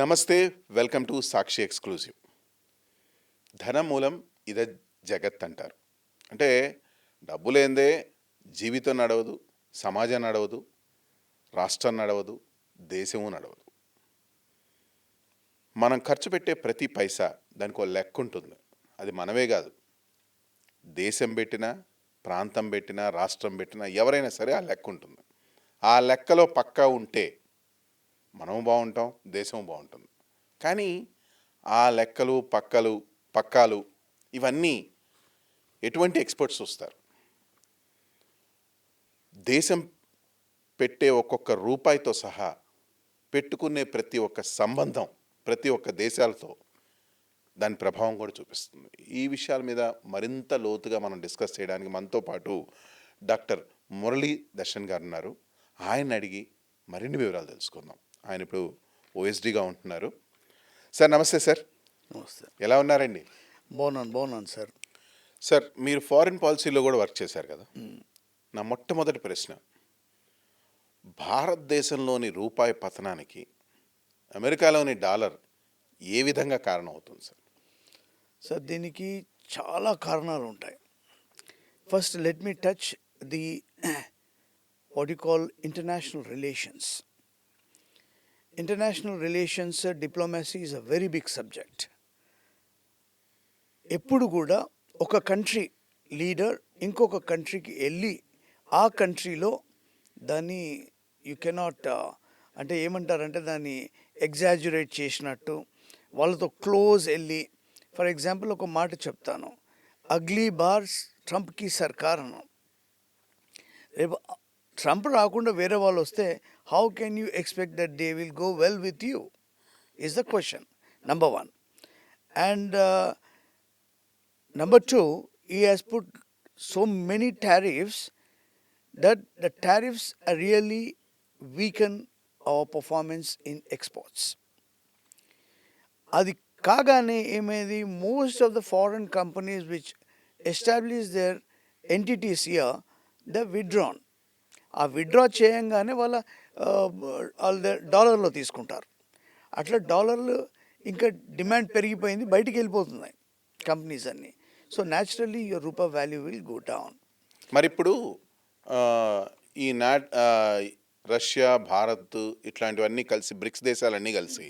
నమస్తే, welcome to Sakshi exclusive. ధనమూలం ఇద జగత్ అంటారు. అంటే డబ్బు లేనిదే జీవితం నడవదు, సమాజం నడవదు, రాష్ట్రం నడవదు, దేశము నడవదు. మనం ఖర్చు పెట్టే ప్రతి పైసా దానికి ఒక లెక్క ఉంటుంది. అది మనమే కాదు, దేశం పెట్టినా, ప్రాంతం పెట్టినా, రాష్ట్రం పెట్టినా ఎవరైనా సరే ఆ లెక్క ఉంటుంది. ఆ లెక్కలో పక్కా ఉంటే మనం బాగుంటాం, దేశం బాగుంటుంది. కానీ ఆ లెక్కలు పక్కాలు ఇవన్నీ ఎటువంటి ఎక్స్పర్ట్స్ వస్తారు? దేశం పెట్టే ఒక్కొక్క రూపాయితో సహా పెట్టుకునే ప్రతి ఒక్క సంబంధం ప్రతి ఒక్క దేశాలతో దాని ప్రభావం కూడా చూపిస్తుంది. ఈ విషయాల మీద మరింత లోతుగా మనం డిస్కస్ చేయడానికి మనతో పాటు డాక్టర్ మురళీ దర్శన్ గారు ఉన్నారు. ఆయన అడిగి మరిన్ని వివరాలు తెలుసుకుందాం. ఆయన ఇప్పుడు ఓఎస్డీగా ఉంటున్నారు. సార్ నమస్తే. సార్ నమస్తే. ఎలా ఉన్నారండి? బాగున్నాను సార్. సార్ మీరు ఫారిన్ పాలసీలో కూడా వర్క్ చేశారు కదా. నా మొట్టమొదటి ప్రశ్న, భారతదేశంలోని రూపాయి పతనానికి అమెరికాలోని డాలర్ ఏ విధంగా కారణం అవుతుంది సార్? సార్ దీనికి చాలా కారణాలు ఉంటాయి. First let me touch the what you call international relations. International relations diplomacy is a very big subject. ఎప్పుడు కూడా ఒక కంట్రీ లీడర్ ఇంకొక కంట్రీకి వెళ్ళి ఆ కంట్రీలో దాన్ని యు కెనాట్ అంటే ఏమంటారంటే దాన్ని ఎగ్జాజురేట్ చేసినట్టు వాళ్ళతో క్లోజ్ వెళ్ళి, ఫర్ ఎగ్జాంపుల్ ఒక మాట చెప్తాను, అగ్లీ బార్స్ ట్రంప్కి సర్కార్ అన్నాం. రేపు ట్రంప్ రాకుండా వేరే వాళ్ళు వస్తే how can you expect that they will go well with you is the question, number one. And number two, he has put so many tariffs that the tariffs are really weaken our performance in exports. అది కాగానే ఏమైంది, most of the foreign companies which establish there entities here the withdrawn. ఆ withdraw చేయంగానే వాళ్ళ డాలర్లో తీసుకుంటారు. అట్లా డాలర్లు ఇంకా డిమాండ్ పెరిగిపోయింది, బయటికి వెళ్ళిపోతున్నాయి కంపెనీస్ అన్నీ. So naturally your rupee value will go down. మరి ఇప్పుడు ఈ రష్యా, భారత్ ఇట్లాంటివన్నీ కలిసి, బ్రిక్స్ దేశాలన్నీ కలిసి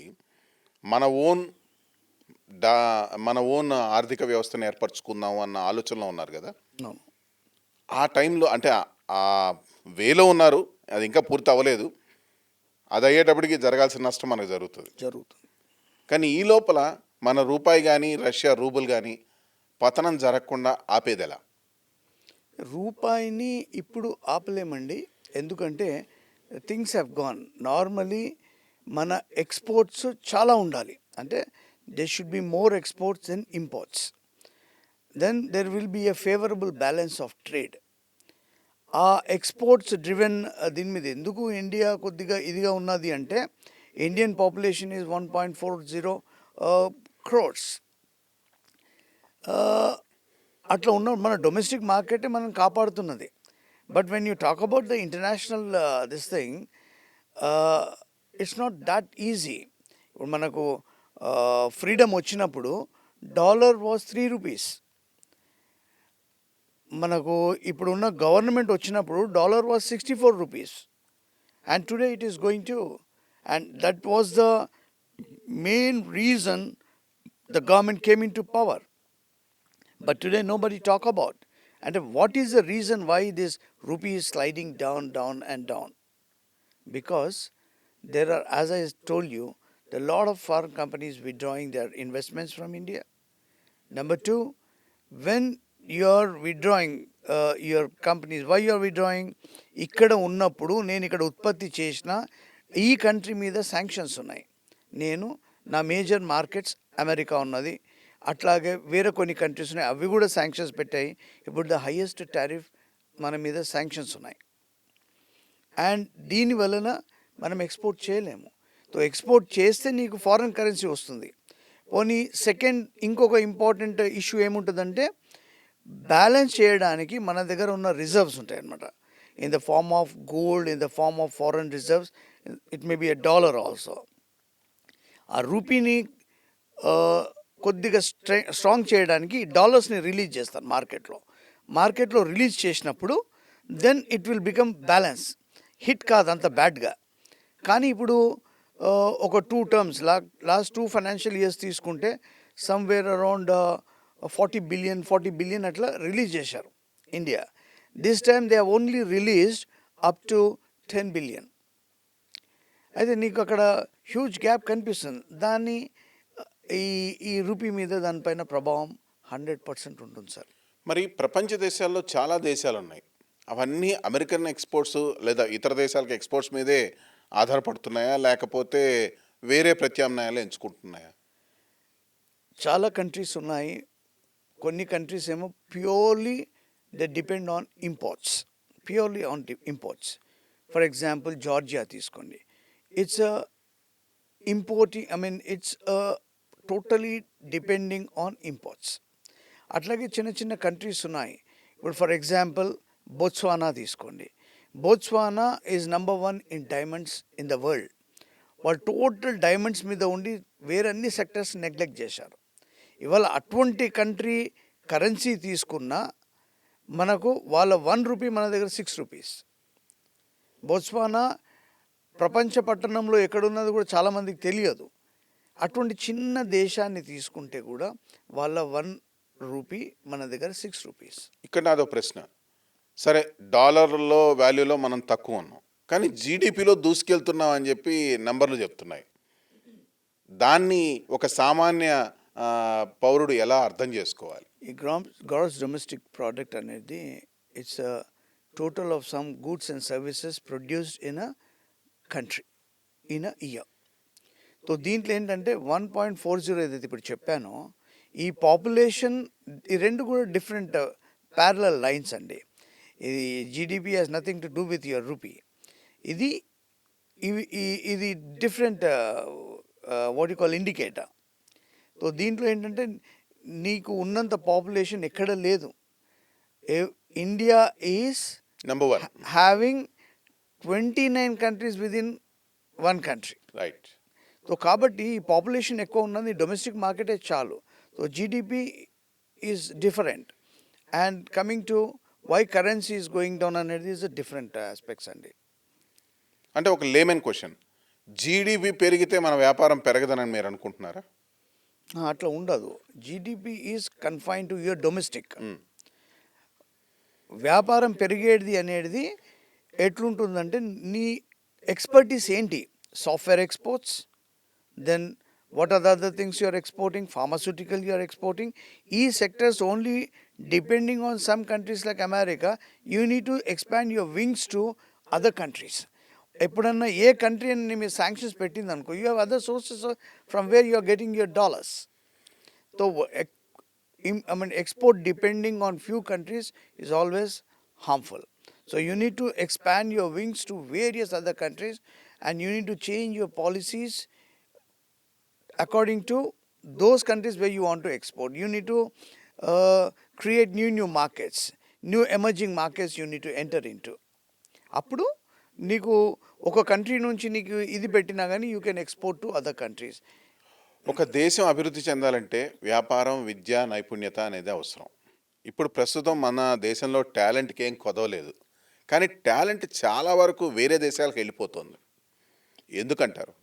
మన ఓన్ ఆర్థిక వ్యవస్థను ఏర్పరచుకుందాం అన్న ఆలోచనలో ఉన్నారు కదా. ఆ టైంలో అంటే ఆ వేలో ఉన్నారు, అది ఇంకా పూర్తి అవ్వలేదు. అది అయ్యేటప్పటికి జరగాల్సిన నష్టం మనకు జరుగుతుంది. కానీ ఈ లోపల మన రూపాయి కానీ రష్యా రూబుల్ కానీ పతనం జరగకుండా ఆపేది ఎలా? రూపాయిని ఇప్పుడు ఆపలేమండి, ఎందుకంటే థింగ్స్ హ్యావ్ గాన్. నార్మలీ మన ఎక్స్పోర్ట్స్ చాలా ఉండాలి, అంటే they should be more exports than imports. Then there will be a favourable balance of trade. ఆ ఎక్స్పోర్ట్స్ డ్రివెన్ దీని మీద ఎందుకు ఇండియా కొద్దిగా ఇదిగా ఉన్నది అంటే, ఇండియన్ పాపులేషన్ ఈజ్ 1.40 crores. అట్లా ఉన్న మన డొమెస్టిక్ మార్కెటే మనం కాపాడుతున్నది. But when you talk about the international this thing, it's not that easy. ఇప్పుడు మనకు ఫ్రీడమ్ వచ్చినప్పుడు డాలర్ వాజ్ 3 rupees. మనకు ఇప్పుడున్న గవర్నమెంట్ వచ్చినప్పుడు dollar was 64 rupees. And today it is going to, and that was the main reason the government came into power. But today nobody talk about. And what is the reason why this rupee is sliding down and down? Because there are, as I told you, there are a lot of foreign companies withdrawing their investments from India. Number two, when you are withdrawing your companies, why you are withdrawing? ikkada unnappudu nenu ikkada utpatti chesina ee country meeda sanctions unnai. నేను నా major markets America ఉన్నది, అట్లాగే వేరే కొన్ని countries ఉన్నాయి, అవి కూడా sanctions పెట్టాయి. ఇప్పుడు ద హైయెస్ట్ టారిఫ్ మన మీద శాంక్షన్స్ ఉన్నాయి. అండ్ దీని వలన మనం ఎక్స్పోర్ట్ చేయలేము. సో ఎక్స్పోర్ట్ చేస్తే నీకు ఫారిన్ కరెన్సీ వస్తుంది. పోనీ సెకండ్ ఇంకొక ఇంపార్టెంట్ ఇష్యూ ఏముంటుందంటే, బ్యాలెన్స్ చేయడానికి మన దగ్గర ఉన్న రిజర్వ్స్ ఉంటాయి అన్నమాట. In the form of gold, in the form of foreign reserves, it may be a dollar also. ఆ రూపీని కొద్దిగా స్ట్రాంగ్ చేయడానికి డాలర్స్ని రిలీజ్ చేస్తారు మార్కెట్లో రిలీజ్ చేసినప్పుడు then it will become balance, hit కాదు అంత బ్యాడ్గా. కానీ ఇప్పుడు ఒక 2 టర్మ్స్ లాస్ట్ 2 ఫైనాన్షియల్ ఇయర్స్ తీసుకుంటే సమ్వేర్ అరౌండ్ 40 బిలియన్ అట్లా రిలీజ్ చేశారు India. This time they only released up to 10 billion. అయితే నీకు అక్కడ హ్యూజ్ గ్యాప్ కనిపిస్తుంది. దాన్ని ఈ ఈ రూపీ మీద దానిపైన ప్రభావం 100% ఉంటుంది సార్. మరి ప్రపంచ దేశాల్లో చాలా దేశాలు ఉన్నాయి. అవన్నీ అమెరికన్ ఎక్స్పోర్ట్స్ లేదా ఇతర దేశాలకు ఎక్స్పోర్ట్స్ మీదే ఆధారపడుతున్నాయా, లేకపోతే వేరే ప్రత్యామ్నాయాలు ఎంచుకుంటున్నాయా? చాలా కంట్రీస్ ఉన్నాయి. కొన్ని కంట్రీస్ ఏమో purely they depend on imports. For example Georgia తీసుకోండి. It's it's totally depending on imports. అట్లాగే చిన్న చిన్న కంట్రీస్ ఉన్నాయి. ఇప్పుడు ఫర్ ఎగ్జాంపుల్ బోట్స్వానా తీసుకోండి. Botswana is number 1 in diamonds in the world. వాళ్ళు టోటల్ డైమండ్స్ మీద ఉండి వేరే అన్ని సెక్టర్స్ నెగ్లెక్ట్ చేశారు. ఇవాళ అటువంటి కంట్రీ కరెన్సీ తీసుకున్నా మనకు వాళ్ళ 1 రూపీ మన దగ్గర 6 రూపీస్. బోట్స్వానా ప్రపంచ పట్టణంలో ఎక్కడున్నది కూడా చాలామందికి తెలియదు. అటువంటి చిన్న దేశాన్ని తీసుకుంటే కూడా వాళ్ళ 1 రూపీ మన దగ్గర 6 రూపీస్. ఇక్కడ నాదో ప్రశ్న. సరే, డాలర్లో వాల్యూలో మనం తక్కువ ఉన్నాం, కానీ జీడిపిలో దూసుకెళ్తున్నాం అని చెప్పి నంబర్లు చెప్తున్నాయి. దాన్ని ఒక సామాన్య పౌరుడు ఎలా అర్థం చేసుకోవాలి? ఈ గ్రాస్ డొమెస్టిక్ ప్రోడక్ట్ అనేది it's total of some goods and services produced in a country in a year. So దీంట్లో ఏంటంటే 1.40 ఏదైతే ఇప్పుడు చెప్పానో, ఈ పాపులేషన్, ఈ రెండు కూడా డిఫరెంట్ ప్యారలల్ లైన్స్ అండి. ఇది GDP has nothing to do with your rupee. ఇది different what you call indicator. So దీంట్లో ఏంటంటే నీకు ఉన్నంత పాపులేషన్ ఎక్కడ లేదు. India is number 1 having 29 countries with in 1 country. Right. So కాబట్టి పాపులేషన్ ఎక్కువ ఉన్నది, డొమెస్టిక్ మార్కెటే చాలు. So GDP is different. And coming to why currency is going down అనేది ఈజ్ డిఫరెంట్ ఆస్పెక్ట్స్ అండి. అంటే ఒక లేమన్ క్వశ్చన్, జీడిపి పెరిగితే మన వ్యాపారం పెరగదని మీరు అనుకుంటున్నారా? అట్లా ఉండదు. GDP is confine to your domestic. వ్యాపారం పెరిగేది అనేది ఎట్లుంటుందంటే నీ ఎక్స్పర్టీస్ ఏంటి. Software exports, then what are the other things you are exporting, pharmaceutical you are exporting. These sectors only depending on some countries like America, you need to expand your wings to other countries. ఎప్పుడన్నా ఏ country అని మీరు sanctions పెట్టింది అనుకో, you have other sources from where you are getting your dollars. So export depending on few countries is always harmful. So you need to expand your wings to various other countries, and you need to change your policies according to those countries where you want to export. You need to create new markets, new emerging markets you need to enter into. అప్పుడు నీకు ఒక country నుంచి నీకు ఇది పెట్టినా కానీ you can export to other countries. ఒక దేశం అభివృద్ధి చెందాలంటే వ్యాపారం, విద్య, నైపుణ్యత అనేది అవసరం. ఇప్పుడు ప్రస్తుతం మన దేశంలో టాలెంట్కి ఏం కొదవలేదు, కానీ టాలెంట్ చాలా వరకు వేరే దేశాలకు వెళ్ళిపోతుంది. ఎందుకంటారు?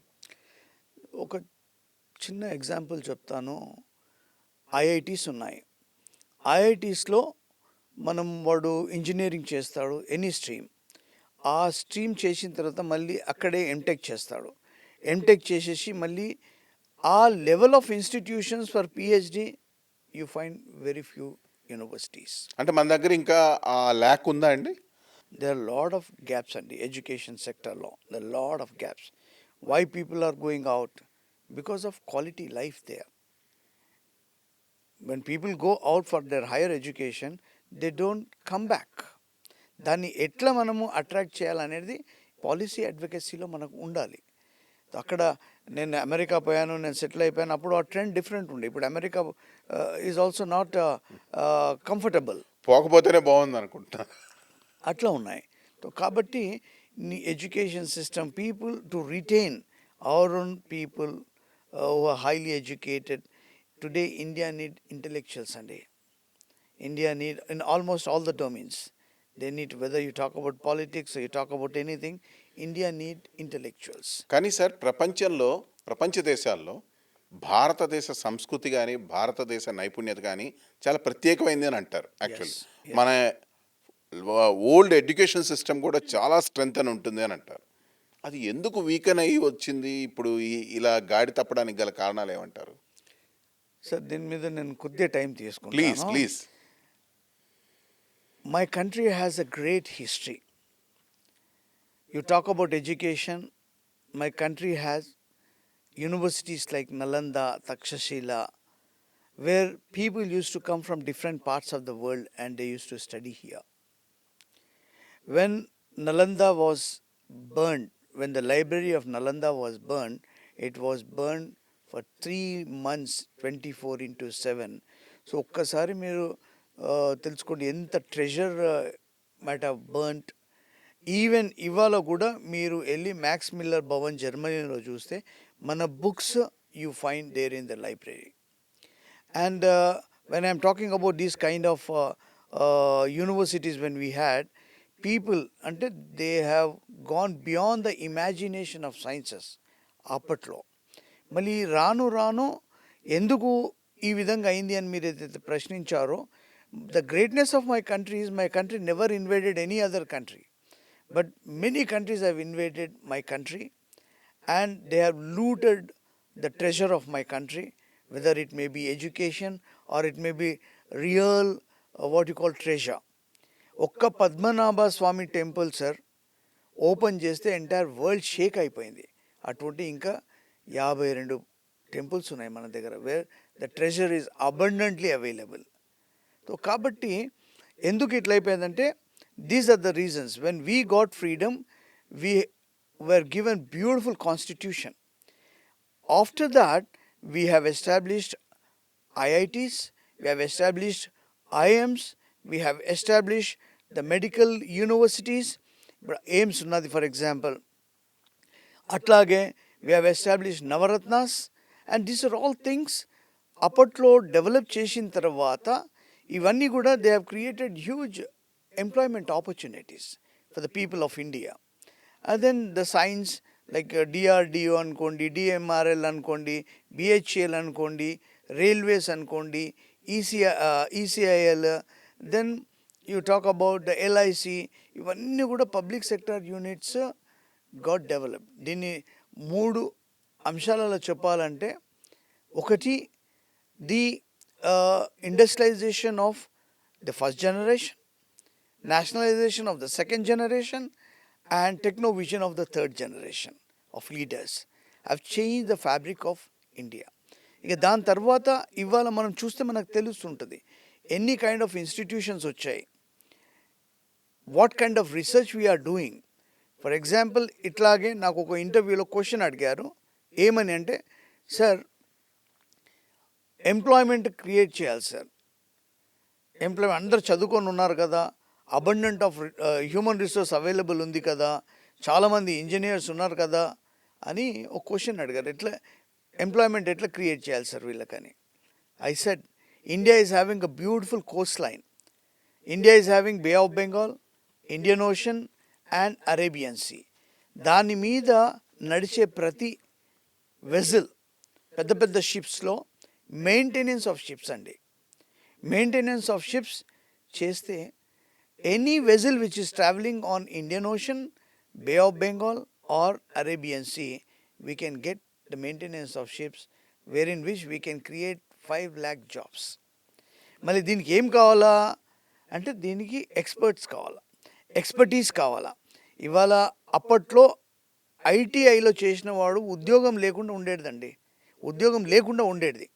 ఒక చిన్న ఎగ్జాంపుల్ చెప్తాను. ఐఐటీస్ ఉన్నాయి. ఐఐటీస్లో వాడు ఇంజనీరింగ్ చేస్తాడు, ఎనీ స్ట్రీమ్. ఆ స్ట్రీమ్ చేసిన తర్వాత మళ్ళీ అక్కడే ఎంటెక్ చేస్తాడు. ఎంటెక్ చేసేసి మళ్ళీ ఆ level of institutions for PhD you find very few universities. అంటే మన దగ్గర ఇంకా ఆ ల్యాక్ ఉందా అండి? There are a lot of gaps in the education sector law. There are a lot of gaps. Why people are going out? Because of quality life there. When people go out for their higher education, they don't come back. దాన్ని ఎట్లా మనము attract చేయాలనేది policy అడ్వకేసీలో మనకు ఉండాలి. అక్కడ నేను America పోయాను, నేను సెటిల్ అయిపోయాను, అప్పుడు ఆ ట్రెండ్ డిఫరెంట్ ఉండే. ఇప్పుడు America is also not comfortable. పోకపోతేనే బాగుంది అనుకుంటా. అట్లా ఉన్నాయి. కాబట్టి నీ education system, people to retain our own people who are highly educated. Today, India need intellectuals, and India need in almost all the domains. They need, whether you talk about politics or you talk about anything, India need intellectuals. కానీ sir ప్రపంచ దేశాల్లో భారతదేశ సంస్కృతి కానీ భారతదేశ నైపుణ్యత కానీ చాలా ప్రత్యేకమైంది అని అంటారు యాక్చువల్లీ. Yes, yes. మన ఓల్డ్ ఎడ్యుకేషన్ సిస్టమ్ కూడా చాలా స్ట్రెంగ్త్ అని ఉంటుంది అని అంటారు. అది ఎందుకు వీకెన్ అయ్యి వచ్చింది ఇప్పుడు ఇలా గాడి తప్పడానికి గల కారణాలు ఏమంటారు? సార్ దీని మీద నేను కొద్దిగా టైం ప్లీజ్ తీసుకుంటాను. Please. My country has a great history. You talk about education, my country has universities like Nalanda, Takshashila, where people used to come from different parts of the world and they used to study here. When Nalanda was burned, when the library of Nalanda was burned, it was burned for 3 months, 24 into 7. So ఒక్కసారి మీరు తెలుసుకోండి ఎంత treasure might have burnt. Even ఇవాళ కూడా మీరు వెళ్ళి max Miller Bhavan జర్మనీలో చూస్తే మన books you find there in the library. And when I'm talking about these kind of universities, when we had people, అంటే they have gone beyond the imagination of sciences అప్పట్లో. మళ్ళీ రాను రాను ఎందుకు ఈ విధంగా అయింది అని మీరు ఏదైతే ప్రశ్నించారో, the greatness of my country is my country never invaded any other country, but many countries have invaded my country and they have looted the treasure of my country, whether it may be education or it may be real what you call treasure. ఒక్క Padmanabha Swamy temple sir open చేస్తే entire world shake అయిపోయింది. అటువంటి ఇంకా 52 temples ఉన్నాయి మన దగ్గర, where the treasure is abundantly available. So కాబట్టి ఎందుకు ఇట్లా అయిపోయిందంటే, these are the reasons. When we got freedom, we were given beautiful constitution. After that, we have established IITs, we have established IIMs, we have established the medical universities, AIMS ఉన్నది for example. అట్లాగే we have established Navaratnas, and these are all things అప్పట్లో develop చేసిన తర్వాత ఇవన్నీ కూడా they have created huge employment opportunities for the people of India. And then the science like DRDO అనుకోండి, DMRL అనుకోండి, BHEL అనుకోండి, railways అనుకోండి, ECIL, then you talk about the LIC, ఇవన్నీ కూడా public sector units got develop. దీన్ని 3 అంశాలలో చెప్పాలంటే, ఒకటి the industrialization of the first generation, nationalization of the second generation, and techno-vision of the third generation of leaders have changed the fabric of India. ఇక దాని తర్వాత ఇవాళ మనం చూస్తే మనకు తెలుస్తుంటుంది ఎన్ని కైండ్ ఆఫ్ ఇన్స్టిట్యూషన్స్ వచ్చాయి, what kind of research we are doing. For example, ఇట్లాగే నాకు ఒక ఇంటర్వ్యూలో క్వశ్చన్ అడిగారు, ఏమని అంటే, సార్ ఎంప్లాయ్మెంట్ క్రియేట్ చేయాలి సార్, ఎంప్లాయ్మెంట్ అందరు చదువుకొని ఉన్నారు కదా, abundant of human resource available ఉంది కదా, చాలామంది ఇంజనీర్స్ ఉన్నారు కదా అని ఒక క్వశ్చన్ అడిగారు, ఎట్లా ఎంప్లాయ్మెంట్ ఎట్లా క్రియేట్ చేయాలి సార్ వీళ్ళకని. I said, India is having a beautiful coast line. India is having Bay of Bengal, Indian Ocean and Arabian Sea. దాని మీద నడిచే ప్రతి వెజల్, పెద్ద పెద్ద షిప్స్లో మెయింటెనెన్స్ ఆఫ్ షిప్స్ అండి, మెయింటెనెన్స్ ఆఫ్ షిప్స్ చేస్తే any vessel which is traveling on Indian Ocean, Bay of Bengal or Arabian Sea, we can get the maintenance of ships, wherein which we can create 5 lakh jobs. మళ్ళీ దీనికి ఏం కావాలా అంటే, దీనికి experts కావాలా, expertise కావాలా. ఇవాళ అప్పట్లో ఐటీఐలో చేసిన వాడు ఉద్యోగం లేకుండా ఉండేదండి, ఉద్యోగం లేకుండా ఉండేది,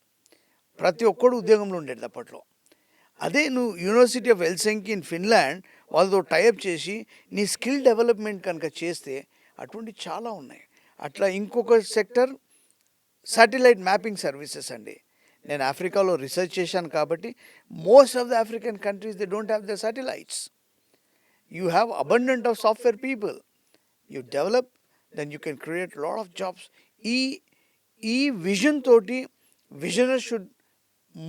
ప్రతి ఒక్కడు ఉద్యోగంలో ఉండేది అప్పట్లో. అదే నువ్వు university of Helsinki in Finland వాళ్ళతో టైఅప్ చేసి నీ స్కిల్ డెవలప్మెంట్ కనుక చేస్తే అటువంటి చాలా ఉన్నాయి. అట్లా ఇంకొక సెక్టర్ శాటిలైట్ మ్యాపింగ్ సర్వీసెస్ అండి. నేను ఆఫ్రికాలో రీసెర్చ్ చేశాను కాబట్టి most of the African countries they don't have the satellites. You have abundant of software people, you develop, then you can create lot of jobs. ఈ ఈ విజన్ తోటి visionary should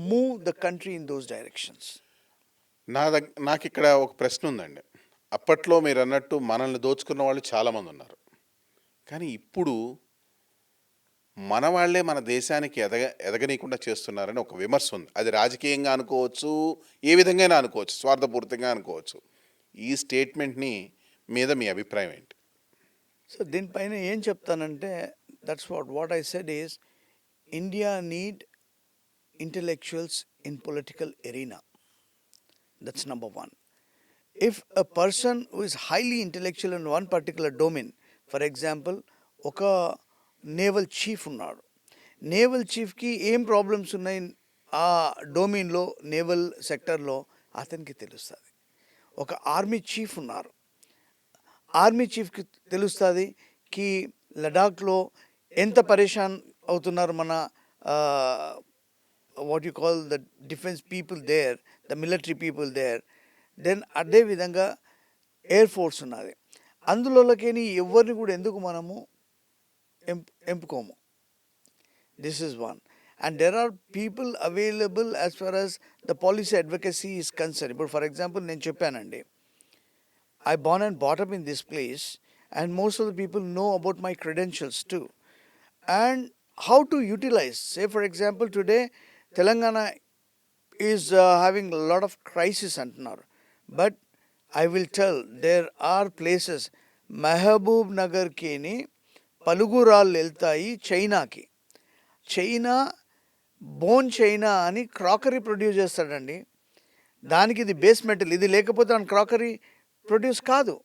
move the country in those directions. నాకు ఇక్కడ ఒక ప్రశ్న ఉందండి. అప్పట్లో మీరు అన్నట్టు మనల్ని దోచుకున్న వాళ్ళు చాలామంది ఉన్నారు. కానీ ఇప్పుడు మన వాళ్ళే మన దేశానికి ఎదగనీయకుండా చేస్తున్నారని ఒక విమర్శ ఉంది. అది రాజకీయంగా అనుకోవచ్చు, ఏ విధంగా అనుకోవచ్చు, స్వార్థపూరితంగా అనుకోవచ్చు. ఈ స్టేట్మెంట్ని మీద మీ అభిప్రాయం ఏంటి? సో దీనిపైన ఏం చెప్తానంటే, that's what I said is, India need intellectuals in political arena. That's number one. If a person who is highly intellectual in one particular domain, for example, ఒక నేవల్ చీఫ్ ఉన్నాడు, నేవల్ చీఫ్కి ఏం problems ఉన్నాయి ఆ డొమైన్లో, naval సెక్టర్లో అతనికి తెలుస్తుంది. ఒక ఆర్మీ చీఫ్ ఉన్నారు, ఆర్మీ చీఫ్కి తెలుస్తుంది కి లడాఖ్లో ఎంత పరేషాన్ అవుతున్నారు మన what you call the defense people there, the military people there. Then అదే విధంగా ఎయిర్ ఫోర్స్ ఉన్నది. అందులోకేని ఎవరిని కూడా ఎందుకు మనము ఎంపుకోము. This is one. And there are people available as far as the policy advocacy is concern. ఇప్పుడు ఫర్ ఎగ్జాంపుల్ నేను చెప్పానండి, I born and brought up in this place, and most of the people know about my credentials too, and how to utilize. Say for example, today Telangana is having a lot of crisis antunaru, but I will tell there are places, Mahaboob Nagar kini పలుగురాళ్ళు వెళ్తాయి చైనాకి. China bone China అని crockery produce చేస్తాడండి. దానికి ఇది base metal, ఇది లేకపోతే దాని crockery produce కాదు.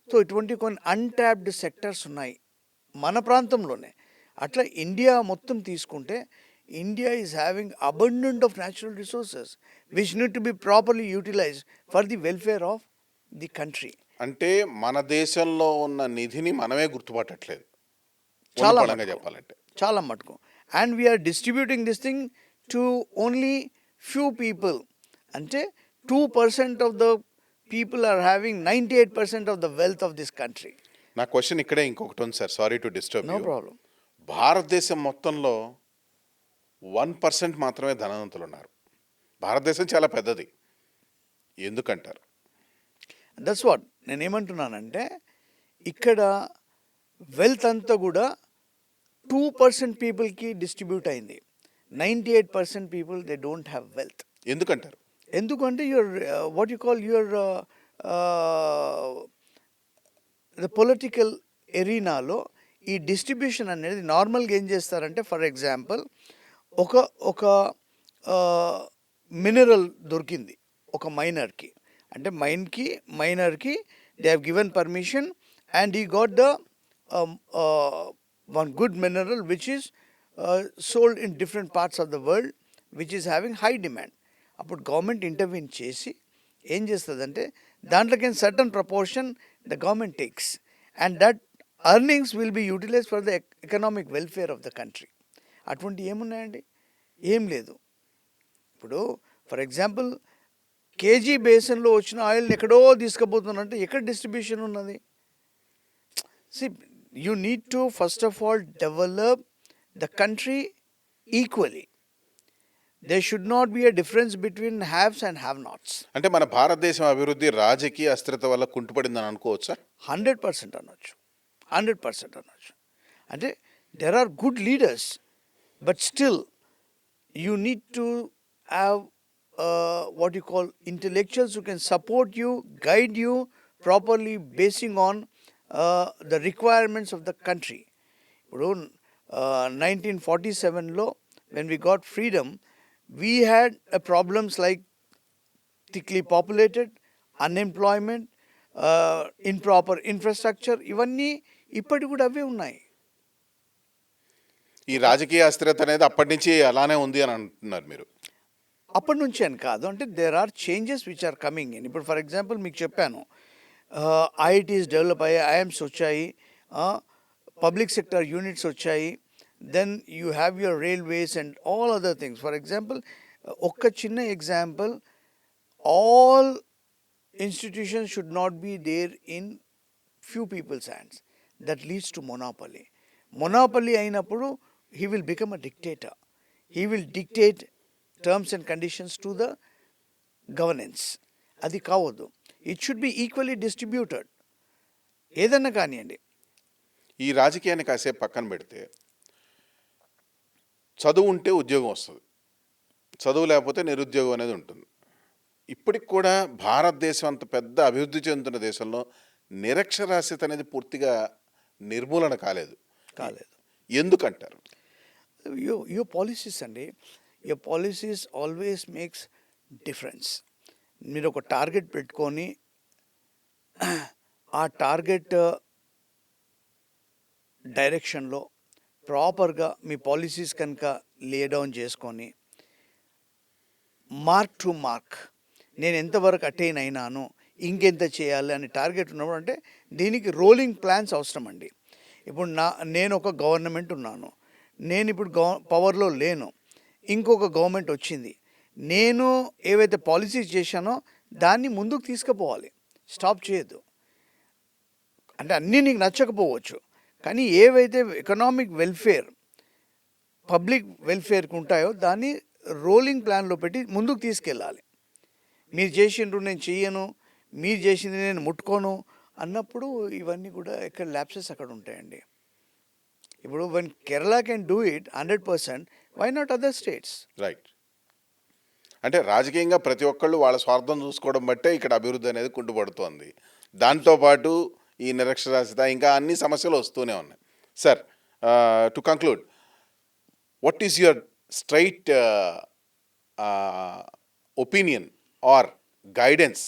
సో ఇటువంటి కొన్ని అన్ట్యాప్డ్ సెక్టర్స్ ఉన్నాయి మన ప్రాంతంలోనే. అట్లా ఇండియా మొత్తం తీసుకుంటే India is having abundant of natural resources which need to be properly utilised for the welfare of the country. అంటే మన దేశంలో ఉన్న నిధిని మనమే గుర్తుపట్టట్లేదు చాలా చెప్పాలంటే, చాలా మటుకు. And we are distributing this thing to only few people. అంటే 2% of the people are having 98% of the wealth of this country. నా క్వశ్చన్ ఇక్కడే ఇంకొకటి ఉంది sir, sorry to disturb you. No problem. భారతదేశం మొత్తంలో 1% మాత్రమే ధనవంతులు ఉన్నారు. భారతదేశం చాలా పెద్దది, ఎందుకంటారు? దట్స్ వాట్ నేనేమంటున్నానంటే, ఇక్కడ వెల్త్ అంతా కూడా 2% పీపుల్కి డిస్ట్రిబ్యూట్ అయింది. 98% people they don't have wealth. ఎందుకంటారు? ఎందుకంటే your what you call your the political ఎరీనాలో ఈ డిస్ట్రిబ్యూషన్ అనేది నార్మల్గా ఏం చేస్తారంటే, ఫర్ ఎగ్జాంపుల్ ఒక మినరల్ దొరికింది ఒక మైనర్కి, అంటే మైనర్కి they have given permission and he got the one good mineral which is sold in different parts of the world which is having high demand. అప్పుడు గవర్నమెంట్ ఇంటర్వ్యూన్ చేసి ఏం చేస్తుందంటే, దాంట్లోకి certain proportion the government takes and that earnings will be utilise for the economic welfare of the country. అటువంటి ఏమున్నాయండి? ఏం లేదు. ఇప్పుడు ఫర్ ఎగ్జాంపుల్ కేజీ బేసిన్లో వచ్చిన ఆయిల్ని ఎక్కడో తీసుకుపోతున్నట్టు ఎక్కడ డిస్ట్రిబ్యూషన్ ఉన్నది? See you need to first of all develop the country equally. There should not be a difference between haves and have-nots. అంటే మన భారతదేశం అభివృద్ధి రాజకీయ అస్థిరత వల్ల కుంటుపడిందని అనుకోవచ్చా? 100% అనొచ్చు, 100% అనొచ్చు. అంటే there are good leaders, but still you need to have what you call intellectuals who can support you, guide you properly basing on the requirements of the country. ఇప్పుడు 1947లో when we got freedom, we had problems like thickly populated, unemployment, improper infrastructure. ఇవన్నీ ఇప్పటికి కూడా అవే ఉన్నాయి. ఈ రాజకీయ అస్థిరత అనేది అప్పటి నుంచి అలానే ఉంది అని అంటున్నారు మీరు? అప్పటి నుంచి అని కాదు, అంటే there are changes which are coming in. ఇప్పుడు ఫర్ ఎగ్జాంపుల్ మీకు చెప్పాను, ఐఐటీస్ డెవలప్ అయ్యాయి, ఐఎమ్స్ వచ్చాయి, పబ్లిక్ సెక్టర్ యూనిట్స్ వచ్చాయి, then you have your railways and all other things. For example, ఒక్క చిన్న example, all institutions should not be there in few people's hands. That leads to monopoly. Monopoly అయినప్పుడు he will become a dictator. He will dictate terms and conditions to the governance. అది కావద్దు. It should be equally distributed. ఏదన్నా కానివ్వండి. ఈ రాజకీయాన్ని కాసేపు పక్కన పెడితే చదువు ఉంటే ఉద్యోగం వస్తుంది, చదువు లేకపోతే నిరుద్యోగం అనేది ఉంటుంది. ఇప్పటికి కూడా భారతదేశం అంత పెద్ద అభివృద్ధి చెందుతున్న దేశంలో నిరక్షరాస్యత అనేది పూర్తిగా నిర్మూలన కాలేదు. ఎందుకంటారు? యువర్ పాలసీస్ అండి, your policies always makes difference. మీరు ఒక టార్గెట్ పెట్టుకొని ఆ టార్గెట్ డైరెక్షన్లో ప్రాపర్గా మీ పాలసీస్ కనుక లే డౌన్ చేసుకొని మార్క్ టు మార్క్ నేను ఎంతవరకు అటైన్ అయినాను, ఇంకెంత చేయాలి అని టార్గెట్ ఉన్నప్పుడు, అంటే దీనికి రోలింగ్ ప్లాన్స్ అవసరం అండి. ఇప్పుడు నేను ఒక గవర్నమెంట్ ఉన్నాను, నేను ఇప్పుడు పవర్లో లేను, ఇంకొక గవర్నమెంట్ వచ్చింది, నేను ఏవైతే పాలసీస్ చేశానో దాన్ని ముందుకు తీసుకుపోవాలి, స్టాప్ చేయొద్దు. అంటే అన్నీ నీకు నచ్చకపోవచ్చు, కానీ ఏవైతే ఎకనామిక్ వెల్ఫేర్, పబ్లిక్ వెల్ఫేర్కి ఉంటాయో దాన్ని రోలింగ్ ప్లాన్లో పెట్టి ముందుకు తీసుకెళ్ళాలి. మీరు చేసిండ్రు నేను చెయ్యను, మీరు చేసింది నేను ముట్టుకోను అన్నప్పుడు ఇవన్నీ కూడా ఎక్కడ ల్యాప్సెస్ అక్కడ ఉంటాయండి. ఇప్పుడు one Kerala can do it 100%, why not other states? Right. అంటే రాజకీయంగా ప్రతి ఒక్కళ్ళు వాళ్ళ స్వార్థం చూసుకోవడం బట్టే ఇక్కడ అభివృద్ధి అనేది కుంటుపడుతోంది. దాంతోపాటు ఈ నిరక్షరాస్యత ఇంకా అన్ని సమస్యలు వస్తూనే ఉన్నాయి. Sir, to conclude, what is your straight opinion or guidance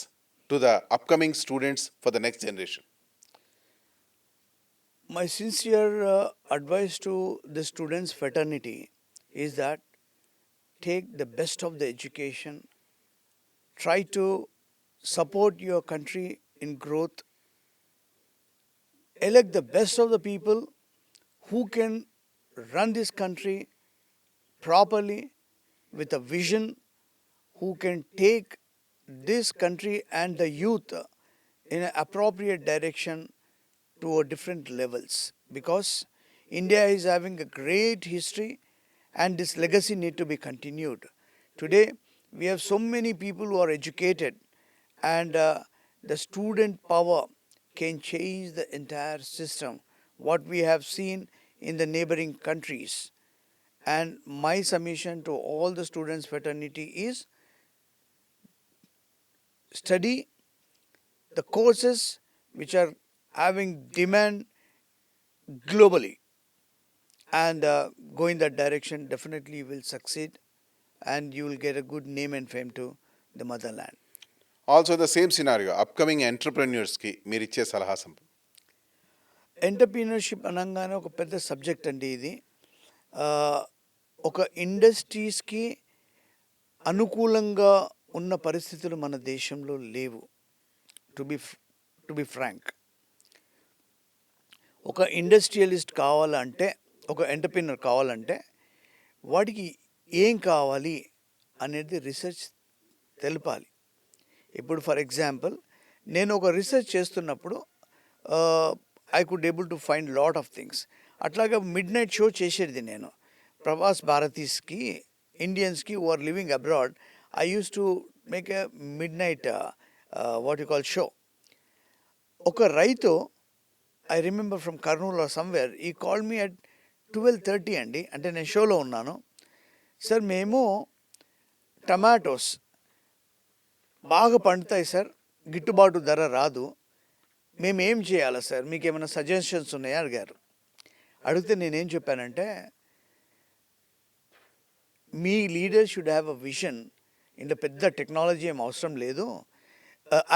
to the upcoming students for the next generation? My sincere advice to the students' fraternity is that take the best of the education, try to support your country in growth, elect the best of the people who can run this country properly with a vision, who can take this country and the youth in an appropriate direction to a different levels, because India is having a great history and this legacy need to be continued. Today we have so many people who are educated, and the student power can change the entire system, what we have seen in the neighboring countries. And my submission to all the students fraternity is study the courses which are having demand globally, and go in that direction. Definitely you will succeed and you will get a good name and fame to the motherland. Also the same scenario, upcoming entrepreneurs కి మీరు ఇచ్చే సలహా entrepreneurship అనగానే ఒక పెద్ద subject అండి ఇది. ఒక ఇండస్ట్రీస్కి అనుకూలంగా ఉన్న పరిస్థితులు మన దేశంలో లేవు. టు బి ఫ్రాంక్, ఒక ఇండస్ట్రియలిస్ట్ కావాలంటే, ఒక ఎంటర్ప్రీనర్ కావాలంటే వాడికి ఏం కావాలి అనేది రిసెర్చ్ తెలపాలి. ఇప్పుడు ఫర్ ఎగ్జాంపుల్ నేను ఒక రీసెర్చ్ చేస్తున్నప్పుడు I could able to find lot of things. అట్లాగా మిడ్ నైట్ షో చేసేది నేను ప్రవాస్ భారతీస్కి, ఇండియన్స్కి who are living abroad. I use to make a midnight what you call show. ఒక రైతు, I remember from Kurnool or somewhere, he call me at 12:30 అండి, అంటే నేను షోలో ఉన్నాను. సార్ మేము టమాటోస్ బాగా పండుతాయి సార్, గిట్టుబాటు ధర రాదు, మేము ఏం చేయాలా సార్, మీకు ఏమైనా సజెషన్స్ ఉన్నాయా అడిగారు. అడిగితే నేనేం చెప్పానంటే, మీ leader should have a vision. ఇంత పెద్ద టెక్నాలజీ ఏం అవసరం లేదు,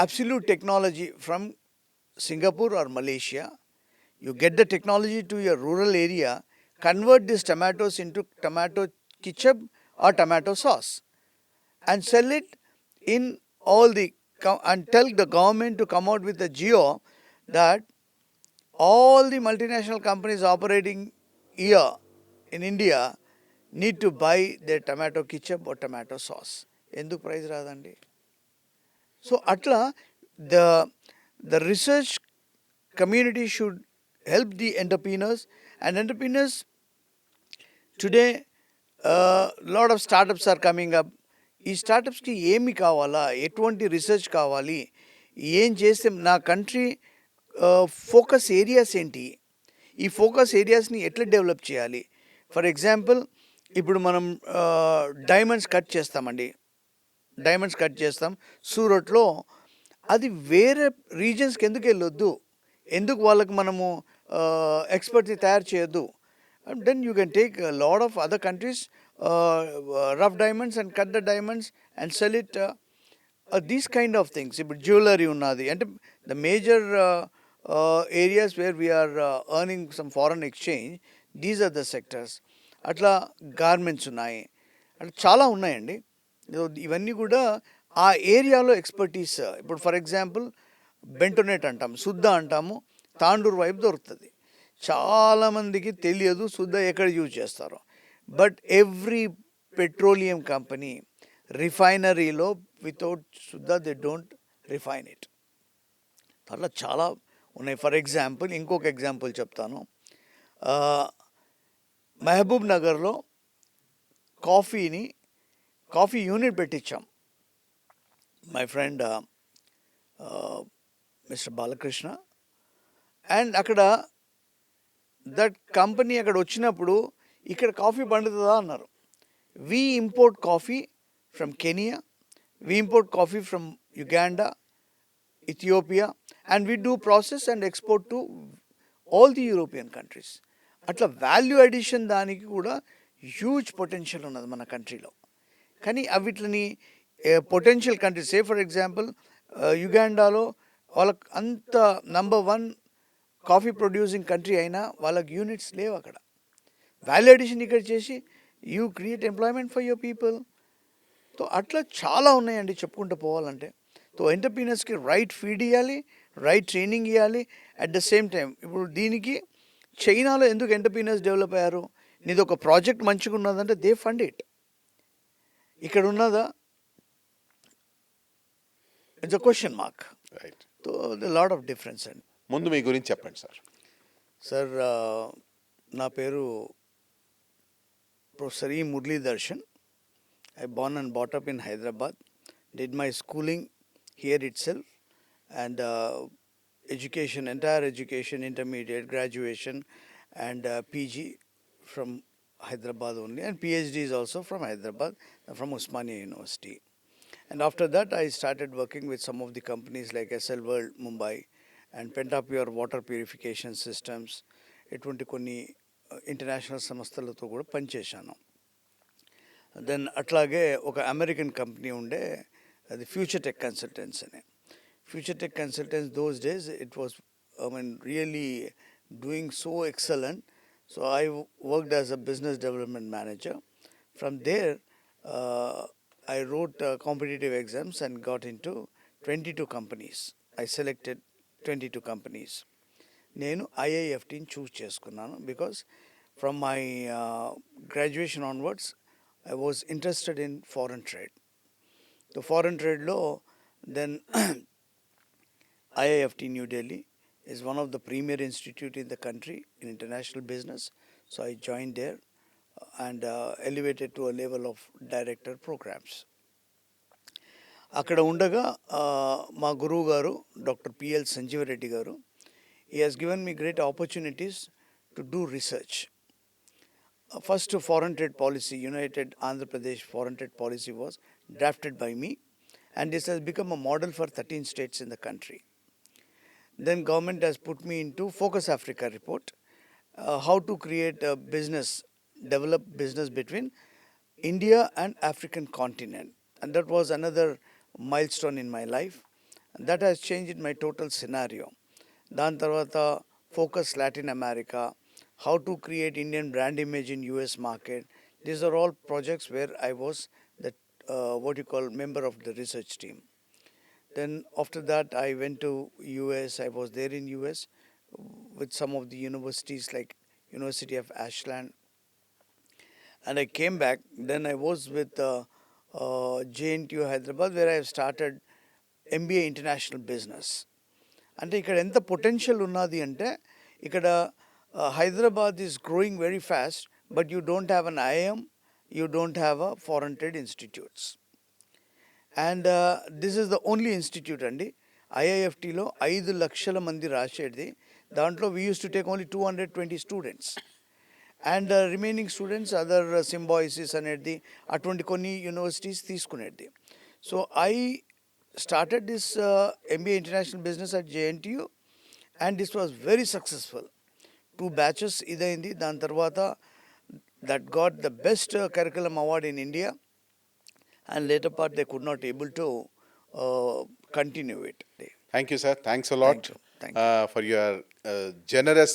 absolute technology from Singapore or Malaysia, you get the technology to your rural area, convert these tomatoes into tomato ketchup or tomato sauce and sell it in all the, and tell the government to come out with a geo that all the multinational companies operating here in India need to buy their tomato ketchup or tomato sauce. Enduku price రాదండి? So atla the research community should help the entrepreneurs, and entrepreneurs today lot of startups are coming up. ఈ స్టార్టప్స్కి ఏమి కావాలా, ఎటువంటి research కావాలి, ఏం చేస్తే నా కంట్రీ ఫోకస్ ఏరియాస్ ఏంటి, ఈ ఫోకస్ ఏరియాస్ని ఎట్లా డెవలప్ చేయాలి. ఫర్ ఎగ్జాంపుల్, ఇప్పుడు మనం డైమండ్స్ కట్ చేస్తామండి, డైమండ్స్ కట్ చేస్తాం సూరట్లో. అది వేరే రీజన్స్కి ఎందుకు వెళ్ళొద్దు, ఎందుకు వాళ్ళకి మనము ఎక్స్పర్ట్ని తయారు చేయొద్దు. Then you can take lot of other countries rough diamonds and cut the diamonds and sell it. These kind of things. ఇప్పుడు జ్యువెలరీ ఉన్నది అంటే the major areas where we are earning some foreign exchange, these are the sectors. అట్లా garments ఉన్నాయి, అట్లా చాలా ఉన్నాయండి. ఇవన్నీ కూడా ఆ ఏరియాలో ఎక్స్పర్టీస్. ఇప్పుడు ఫర్ ఎగ్జాంపుల్ బెంటోనెట్ అంటాం, శుద్ధ అంటాము, తాండూరు వైపు దొరుకుతుంది. చాలామందికి తెలియదు శుద్ధ ఎక్కడ యూజ్ చేస్తారో. బట్ ఎవ్రీ పెట్రోలియం కంపెనీ రిఫైనరీలో వితౌట్ శుద్ధ దే డోంట్ రిఫైన్ ఇట్. అట్లా చాలా ఉన్నాయి. ఫర్ ఎగ్జాంపుల్ ఇంకొక ఎగ్జాంపుల్ చెప్తాను. మహబూబ్ నగర్లో కాఫీ యూనిట్ పెట్టించాం. My friend Mr Balakrishna. And అక్కడ దట్ కంపెనీ అక్కడ వచ్చినప్పుడు ఇక్కడ కాఫీ పండుతుందా అన్నారు. We import coffee from Kenya, we import coffee from Uganda, Ethiopia, and we do process and export to all the European countries. అట్లా value addition దానికి కూడా huge potential ఉన్నది మన కంట్రీలో. కానీ అవిట్లని potential countries, say for example యుగాండాలో వాళ్ళకి అంత #1 కాఫీ ప్రొడ్యూసింగ్ కంట్రీ అయినా వాళ్ళకి యూనిట్స్ లేవు అక్కడ. వాల్యూ అడిషన్ ఇక్కడ చేసి you create employment for your people. So అట్లా చాలా ఉన్నాయండి చెప్పుకుంటూ పోవాలంటే. సో ఎంటర్ప్రీనర్స్కి రైట్ ఫీడ్ ఇవ్వాలి, రైట్ ట్రైనింగ్ ఇవ్వాలి. అట్ ద సేమ్ టైం ఇప్పుడు దీనికి చైనాలో ఎందుకు ఎంటర్ప్రీనర్స్ డెవలప్ అయ్యారు, నీది ఒక ప్రాజెక్ట్ మంచిగా ఉన్నదంటే దే ఫండ్ ఇట్. ఇక్కడ ఉన్నదా, it's a question mark. Right. So the lot of difference అండి. ముందు మీ గురించి చెప్పండి సార్. సార్ నా పేరు professor Murali Darshan. I born and brought up in Hyderabad, did my schooling here itself, and education, entire education, intermediate, graduation, and PG from Hyderabad only, and PhD is also from Hyderabad, from Osmania University. And after that, I started working with some of the companies like SL World Mumbai and Pentapure water purification systems. ఇటువంటి కొన్ని international సంస్థలతో కూడా పనిచేశాను. Then అట్లాగే ఒక American company ఉండే, అది future tech consultants అని. Future tech consultants those days it was really doing so excellent. So I worked as a business development manager. From there I wrote competitive exams and got into 22 companies. I selected 22 companies. నేను IIFTని choose చేసుకున్నాను because from my graduation onwards I was interested in foreign trade. So foreign ట్రేడ్లో then IIFT New Delhi is one of the premier institute in the country in international business. So I joined there and elevated to a level of director programs. అక్కడ ఉండగా మా గురువు గారు doctor PL Sanjeeva Reddy గారు, he has given me great opportunities to do research. First foreign trade policy, United Andhra Pradesh foreign trade policy was drafted by me, and this has become a model for 13 states in the country. Then government has put me into Focus Africa report, how to create a business, develop business between India and African continent. And that was another milestone in my life. And that has changed my total scenario. దాని తర్వాత focus Latin America, how to create Indian brand image in US market. These are all projects where I was the what you call member of the research team. Then after that I went to US. I was there in US with some of the universities like University of Ashland, and I came back. Then I was with JNTU Hyderabad, where I have started MBA International Business. అంటే ఇక్కడ ఎంత potential ఉన్నది అంటే, ఇక్కడ Hyderabad is growing very fast, but you don't have an IIM, you don't have a foreign trade institutes. And this is the only institute అండి. ఐఐఎఫ్టీలో 5 లక్షల మంది రాసేది. దాంట్లో we use to take only 220 students and remaining students other Symbiosis అనేది అటువంటి కొన్ని universities తీసుకునేది. So I started this MBA international business at JNTU and this was very successful. 2 batches ఇదైంది. దాని తర్వాత that got the best curriculum award in India. And later part they could not able to continue it. Thank you, sir. Thanks a lot. Thank you. For your generous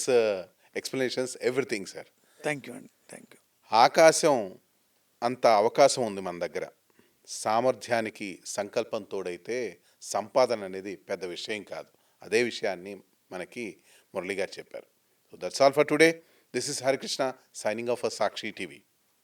explanations, everything, sir. Thank you. Thank you. ఆకాశం అంత అవకాశం ఉంది మన దగ్గర. సామర్థ్యానికి సంకల్పం తోడైతే సంపాదన అనేది పెద్ద విషయం కాదు. అదే విషయాన్ని మనకి మురళి గారు చెప్పారు. So that's all for today. This is Hari Krishna signing off for Sakshi TV.